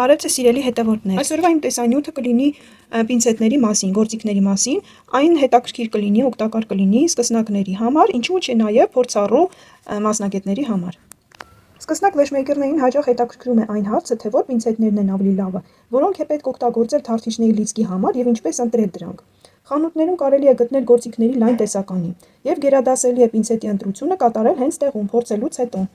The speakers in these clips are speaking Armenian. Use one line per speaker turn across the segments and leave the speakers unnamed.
Բարև ձեզ սիրելի հետևորդներ։ Այսօրվա իմ տեսանյութը կլինի պինցետների մասին, գործիքների մասին, այն հետաքրքիր կլինի, օգտակար կլինի սկսնակների համար, ինչու չէ նաև փորձառու մասնագետների համար։ Սկսնակ վեշմեյքերներին հաճախ հետաքրքրում է այն հարցը, թե որ պինցետներն են ավելի լավը, որոնք է պետք օգտագործել թարթիչների լիցքի համար եւ ինչպես ընտրել դրանք։ Խանութներում կարելի է գտնել գործիքների լայն տեսականի, եւ գերադասելի է պինցետի ընտրությունը կատարել հենց տեղում փորձելուց հետո։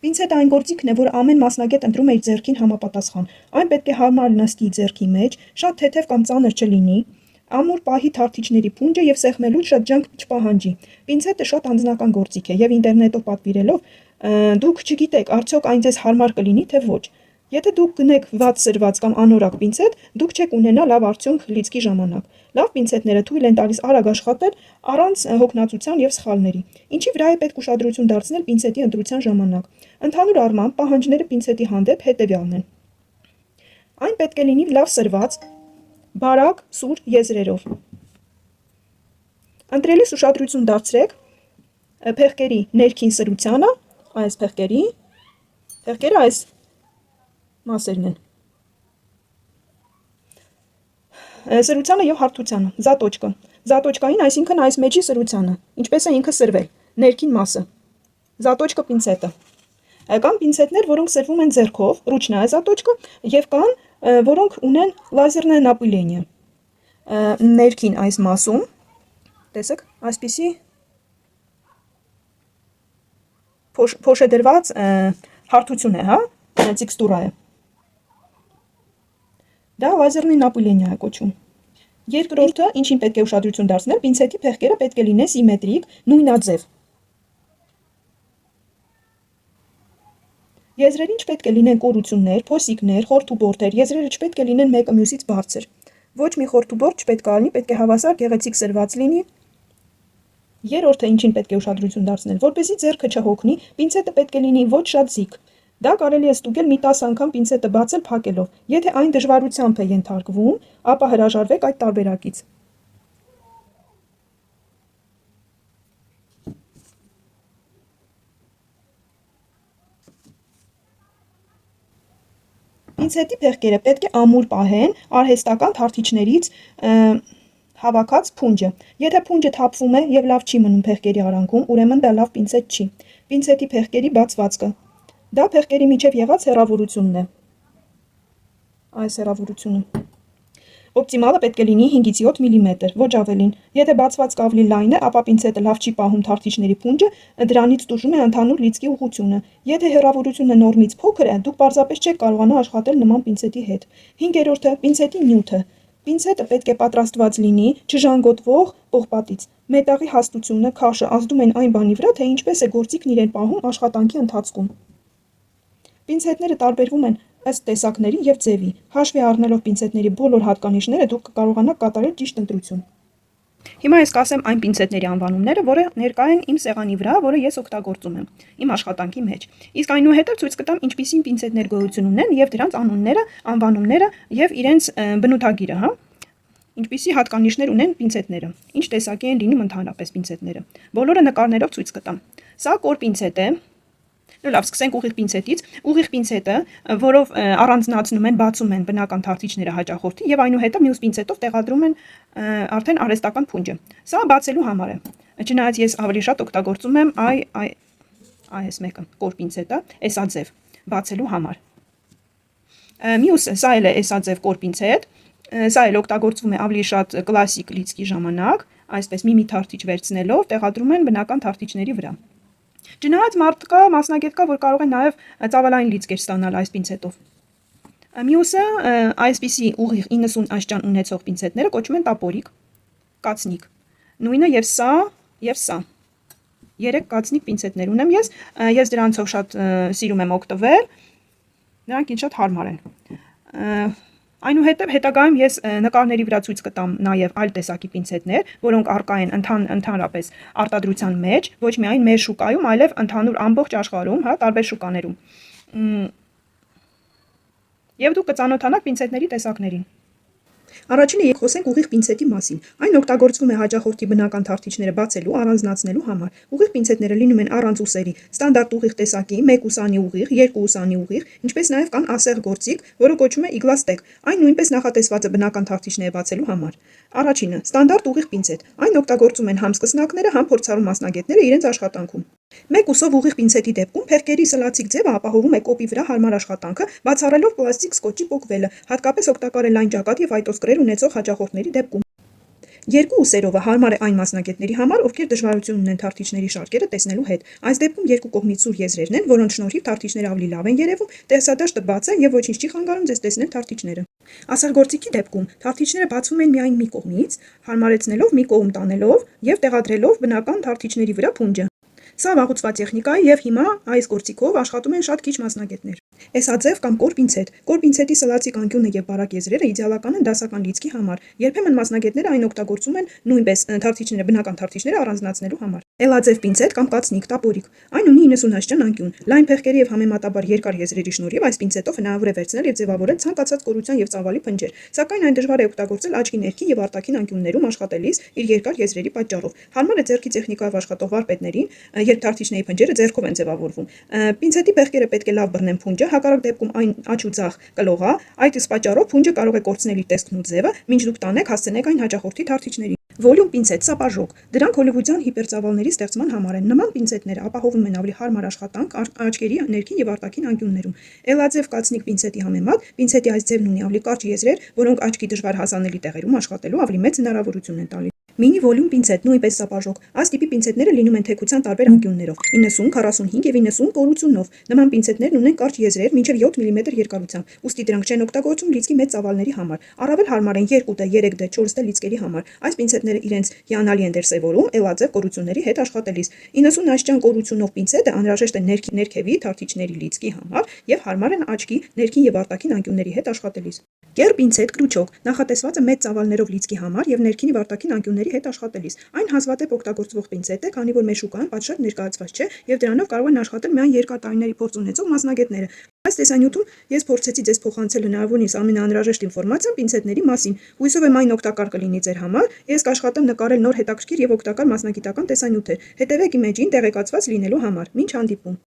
Պինցետը այն գործիքն է, որ ամեն մասնագետ ընտրում է իր ձեռքին համապատասխան։ Այն պետք է հարմար նստի ձեռքի մեջ, շատ թեթև կամ ծանր չլինի, ամուր պահի թարթիչների փունջը եւ սեղմելուց շատ ջանք չպահանջի։ Պինցետը շատ անձնական գործիք է եւ ինտերնետով պատվիրելով դուք չգիտեք արդյոք այն ձեզ հարմար կլինի թե ոչ։ Եթե դուք գնեք վատ սրված կամ անորակ պինցետ, դուք չեք ունենա լավ արդյունք լիցքի ժամանակ։ Լավ պինցետները թույլ են տալիս արագ աշխատել առանց հոգնածության եւ սխալների։ Ինչի վրա է պետք ուշադրություն դարձնել պինցետի ընտրության ժամանակ։ Ընդհանուր առմամբ պահանջները պինցետի հանդեպ հետևյալն են։ Այն պետք է լինի լավ սրված, բարակ, սուր եզրերով։ Ընտրելիս ուշադրություն դարձրեք փեղկերի ներքին սրությանը, այս փեղկերը այս մասերն են։ Սրությանը եւ հարթությանը, զատոճկային, այսինքն այս մեջի սրությանը, ինչպես է ինքը սրվել, ներքին մասը, զատոճկը պինցետը։ Կան պինցետներ, որոնք սրվում են ձեռքով, ռուչնայե զատոճկը, եւ կան, որոնք ունեն լազերնե նապիլենիա։ Ներքին այս մասում, տեսեք, այսպիսի փոշեդրված հարթություն է, հա, տեքստուրա է։ Դա լազերնի նապիլենիա է կոչվում։ Երկրորդը, ինչին պետք է ուշադրություն դարձնել, պինցետի փեղկերը պետք է լինեն սիմետրիկ, նույնաձև։ Եզրերին չպետք է լինեն կորություններ, փոսիկներ, խորթուբորթեր, եզրերը չպետք է լինեն մեկը մյուսից բարձր։ Ոչ մի խորթուբորթ չպետք է լինի, պետք է հավասար գեղեցիկ սրված լինի։ Երրորդը, ինչին պետք է ուշադրություն դարձնել, որպեսզի ձեռքը չհոգնի, պինցետը պետք է լինի ոչ շատ ձիգ։ Դա կարելի է ստուգել մի 10 անգամ պինցետը բացել փակելով։ Եթե այն դժվարությամբ է ենթարկվում, ապա հրաժարվեք այդ տարբերակից։ Պինցետի փեղկերը պետք է ամուր պահեն արհեստական թարթիչներից հավաքած փունջը։ Եթե փունջը թափվում է եւ լավ չի մնում փեղկերի արանքում, ուրեմն դա լավ պինցետ չի։ Պինցետի փեղկերի բացվածքը։ Դա փեղկերի միջև եղած հեռավորությունն է։ Այս հեռավորությունը։ Օպտիմալը պետք է լինի 5-ից 7 մմ, ոչ ավելին։ Եթե բացվածքը ավելի լայն է, ապա պինցետը լավ չի պահում թարթիչների փունջը, դրանից տուժում է ընդհանուր լիցքի ուղղությունը։ Եթե հեռավորությունը նորմից փոքր է, դուք պարզապես չեք կարողանա աշխատել նման պինցետի հետ։ 5-րդը՝ պինցետի նյութը։ Պինցետը պետք է պատրաստված լինի չժանգոտվող պողպատից։ Մետաղի հաստությունը, քաշը ազդում են այն բանի վրա, թե ինչպես է գործիքն իրեն պահում աշխատանքի ընթացքում։ Պինցետները տարբերվում են ըստ տեսակների եւ ձևի։ Հաշվի առնելով պինցետների բոլոր հատկանիշները, դուք կկարողանաք կատարել ճիշտ ընտրություն։ Հիմա ես կասեմ այն պինցետների անվանումները, որը ներկա են իմ սեղանի վրա, որը ես օգտագործում եմ իմ աշխատանքի մեջ։ Իսկ այնուհետև ցույց կտամ ինչպիսի պինցետներ գոյություն ունեն եւ դրանց անունները, անվանումները եւ իրենց բնութագիրը, հա։ Ինչպիսի հատկանիշներ ունեն պինցետները։ Ինչ տեսակի են լինում ընդհանրապես պինցետները։ Բոլորը նկարներով ցույց կտամ։ Սա կոր պինցետ է։ Լավ, սկսենք ուղիղ պինցետից։ Ուղիղ պինցետը, որով առանձնացնում են, բացում են բնական թարթիչները հաճախորդի եւ այնուհետեւ մյուս պինցետով տեղադրում են արդեն արհեստական փունջը։ Սա բացելու համար է։ Չնայած ես ավելի շատ օգտագործում եմ այս մեկը, կոր պինցետը, էսաձև, բացելու համար։ Մյուսը, սա էլ է էսաձև կոր պինցետ։ Սա էլ օգտագործվում է ավելի շատ կլասիկ լիցքի ժամանակ, այսպես մի թարթիչ վերցնելով տեղադրում են բնական թարթիչների վրա։ Չնայած մարդ կա, մասնագետ կա, որ կարող է նաև ծավալային լիցքեր ստանալ այս պինցետով։ Մյուսը այսպիսի ուղիղ 90 աշճան ունեցող պինցետները կոչվում են տապորիկ, կացնիկ։ Նույնը եւ սա։ 3 կացնիկ պինցետներ ունեմ ես դրանցով շատ սիրում եմ օգտվել։ Նրանք ինձ շատ հարմար են։ Այնուհետև հետագայում ես նկարների վրա ցույց կտամ նաև այլ տեսակի պինցետներ, որոնք առկա են ընդհանրապես արտադրության մեջ, ոչ միայն մեր շուկայում, այլև ընդհանուր ամբողջ աշխարհում, հա, տարբեր շուկաներում։ Եվ դուք կծանոթանաք պինցետների տեսակներին։ Առաջինը եկեք խոսենք ուղիղ պինցետի մասին։ Այն օգտագործվում է հաճախորդի բնական թարթիչները բացելու, առանձնացնելու համար։ Ուղիղ պինցետները լինում են առանց ուսերի, ստանդարտ ուղիղ տեսակի, 1 ուսանի ուղիղ, 2 ուսանի ուղիղ, ինչպես նաև կան ասեղ գործիք, որը կոչվում է իգլաստեկ։ Այն նույնպես նախատեսված է բնական թարթիչները բացելու համար։ Առաջինը՝ ստանդարտ ուղիղ պինցետ։ Այն օգտագործում են համ սկսնակները, համ փորձառու մասնագետները իրենց աշխատանքում։ Մեկ ուսով ուղիղ պինցետի դեպքում փեղկերի սլացիկ ձևը ապահովում է կոպի վրա հարմար աշխատանքը, բացառելով պլաստիկ սկոտչի պոկվելը, հատկապես օգտակար է լայն ճակատ և այտոսկրեր ունեցող հաճախորդների դեպքում։ Երկու ուսերովը հարմար է այն մասնագետների համար, ովքեր դժվարություն ունեն թարթիչների շարքերը տեսնելու հետ։ Այս դեպքում երկու կողմից սուր եզրերն են, որոնց շնորհիվ թարթիչները ավելի լավ են երևում, տեսադաշտը բաց է և ոչինչ չի խանգարում ձեզ տեսնել թարթիչները։ Ասեղգործիքի դեպքում թարթիչները բացվում են միայն մի կողմից, հարմարեցնելով մի կողմ տանելով և տեղադրելով բնական թարթիչների վրա փունջը։ Սա վաղուց տեխնիկա է և հիմա այս գործիքով աշխատում են շատ քիչ մասնագետներ։ Էսաձև կամ կոր պինցետ։ Կոր պինցետի սլացիկ անկյունը և բարակ եզրերը իդեալական են դասական լիցքի համար։ Երբեմն մասնագետները այն օգտագործում են նույնպես բնական թարթիչները առանձնացնելու համար։ Էլաձև պինցետ կամ կացնիկ տապորիկ։ Այն ունի 90 աստիճան անկյուն։ Լայն փեղկերի և համեմատաբար երկար եզրերի շնորհիվ այս պինցետով հնարավոր է վերցնել և ձևավորել ցանկացած կորության և ծավալի փնջեր, սակայն այն դժվար է օգտագործել աչքի ներքին և արտաքին անկյուններում աշխատելիս իր երկար եզրերի պատճառով։ Հարմար է ձեռքի տեխնիկայով աշխատող վարպետներին, երբ թարթիչների փնջերը ձեռքով են ձևավորվում։ Պինցետի փեղկերը պետք է լավ բռնեն փունջը, հակառակ դեպքում այն աջ ու ձախ կլողա, այդ իսկ պատճառով փունջը կարող է կորցնել իր տեսքն ու ձևը, մինչ դուք տանեք հասցնեք այն հաճախորդի թարթիչներին։ Վոլյում պինցետ, սապաժոկ։ Դրանք հոլիվուդյան հիպերծավալների ստեղծման համար են։ Նման պինցետները ապահովում են ավելի հարմար աշխատանք աչքերի ներքին և արտաքին անկյուններում։ Էլաձև կացնիկ պինցետի համեմատ պինցետի այս ձևն ունի ավելի կարճ եզրեր, որոնք աչքի դժվար հասանելի տեղերում աշխատելու ավելի մեծ հնարավորություն են տալիս։ Մինի վոլյում պինցետ, նույնպես սապաժոկ։ Այս տիպի պինցետները լինում են թեքության տարբեր անկյուններով՝ 90, 45 և 90 կորությունով։ Նման պինցետներն ունեն կարճ եզրեր մինչև 7 մմ երկարությամբ, ուստի դրանք չեն օգտագործվում լիցքի մեծ ծավալների համար։ Առավել հարմար են 2D, 3D, 4D լիցքերի համար։ Այս պինցետները իրենց հիանալի են դրսևորում էլաձև կորությունների հետ աշխատելիս։ 90 աստիճան կորությունով պինցետը անհրաժեշտ է ներքևի թարթիչների լիցքի համար և հարմար են աչքի ներքին և արտաքին անկյունների հետ աշխատելիս։ Կեռ պինցետ, կրուչոկ, նախատեսված է մեծ ծավալներով լիցքի համար և ներքին և արտաքին անկյունների հետ աշխատելիս։ Այն հազվադեպ օգտագործվող պինցետ է, քանի որ մեր շուկայում պատշաճ ներկայացված չէ և դրանով կարող են աշխատել միայն երկար տարիների փորձ ունեցող մասնագետները։ Այս տեսանյութում ես փորձեցի ձեզ փոխանցել հնարավորինս ամենաանհրաժեշտ ինֆորմացիան պինցետների մասին։ Հույսով եմ այն օգտակար կլինի ձեր համար։ Ես կաշխատեմ նկարել նոր հետաքրքիր և օգտակար մասնագիտական տեսանյութեր։ Հետևեք իմ էջին տեղեկացված լինելու համար։ Մինչ հանդիպում։